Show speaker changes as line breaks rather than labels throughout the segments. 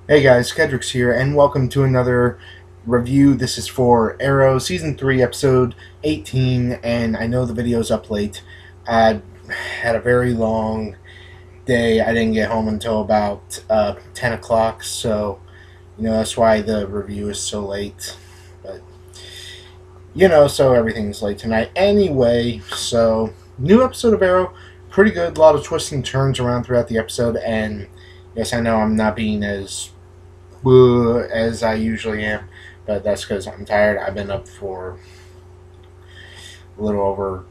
Hey guys, Kedrix here, and welcome to another review. This is for Arrow Season 3, Episode 18, and I know the video's up late. I had a very long day. I didn't get home until about 10 o'clock, so, that's why the review is so late. But, so everything's late tonight. Anyway, so, new episode of Arrow, pretty good. A lot of twists and turns around throughout the episode, and yes, I know I'm not being as I usually am, but that's because I'm tired. I've been up for a little over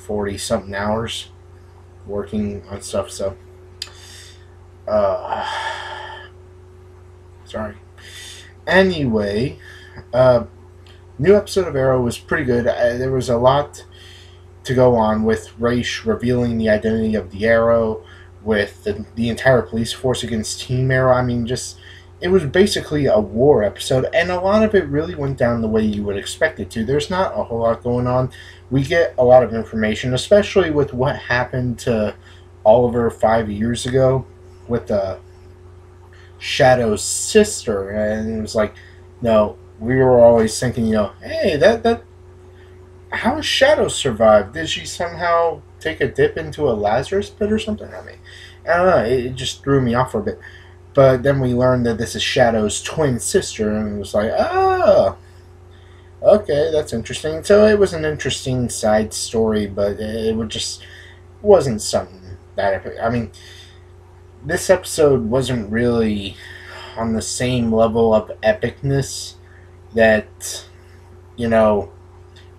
40 something hours working on stuff, so uh, sorry. Anyway, uh, new episode of Arrow was pretty good. There was a lot to go on with Raish revealing the identity of the Arrow, with the entire police force against Team Arrow. I mean, just it was basically a war episode, and a lot of it really went down the way you would expect it to. There's not a whole lot going on. We get a lot of information, especially with what happened to Oliver 5 years ago with Shadow's sister, and it was like, no, we were always thinking, hey, that how has Shadow survived? Did she somehow take a dip into a Lazarus pit or something? I don't know. It just threw me off for a bit. But then we learned that this is Shadow's twin sister, and it was like, oh, okay, that's interesting. So it was an interesting side story, but it would just wasn't something that epic. I mean, this episode wasn't really on the same level of epicness that you know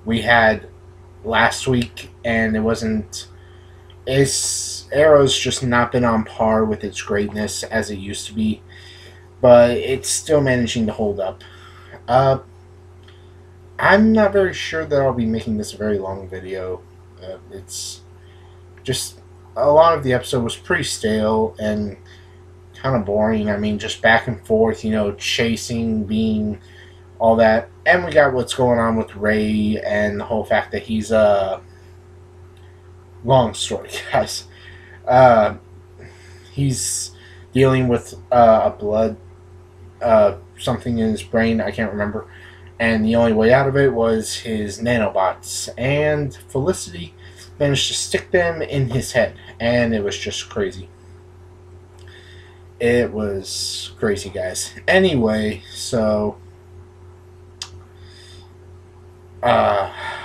we had last week, and it wasn't. It's Arrow's just not been on par with its greatness as it used to be, but it's still managing to hold up. Uh, I'm not very sure that I'll be making this a very long video. It's just a lot of the episode was pretty stale and kind of boring. I mean, just back and forth, chasing, being all that, and we got what's going on with Ray and the whole fact that he's a long story, guys. Uh, he's dealing with a blood something in his brain. I can't remember. And the only way out of it was his nanobots. And Felicity managed to stick them in his head. And it was just crazy. It was crazy, guys. Anyway, so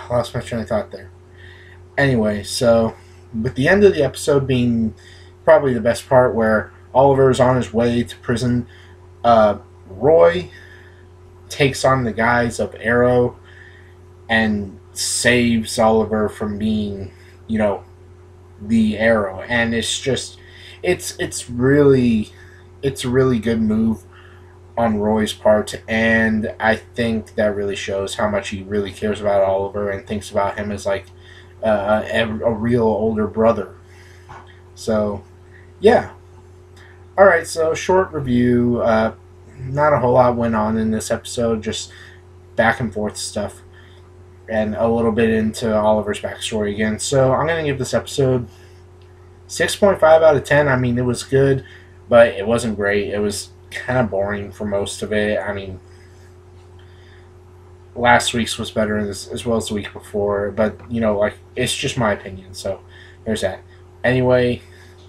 lost my train of thought there. Anyway, so with the end of the episode being probably the best part, where Oliver is on his way to prison, Roy takes on the guise of Arrow and saves Oliver from being, the Arrow, and it's a really good move on Roy's part, and I think that really shows how much he really cares about Oliver and thinks about him as like a real older brother. So, yeah. Alright, so short review. Not a whole lot went on in this episode, just back and forth stuff, and a little bit into Oliver's backstory again. So, I'm going to give this episode 6.5 out of 10. I mean, it was good, but it wasn't great. It was kind of boring for most of it. I mean, last week's was better as well as the week before, but it's just my opinion, so there's that. Anyway,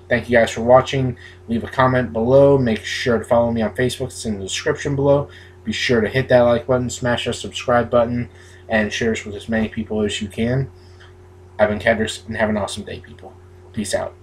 thank you guys for watching. Leave a comment below. Make sure to follow me on Facebook. It's in the description below. Be sure to hit that like button, smash that subscribe button, and share this with as many people as you can. I've been Kedrix, and have an awesome day, people. Peace out.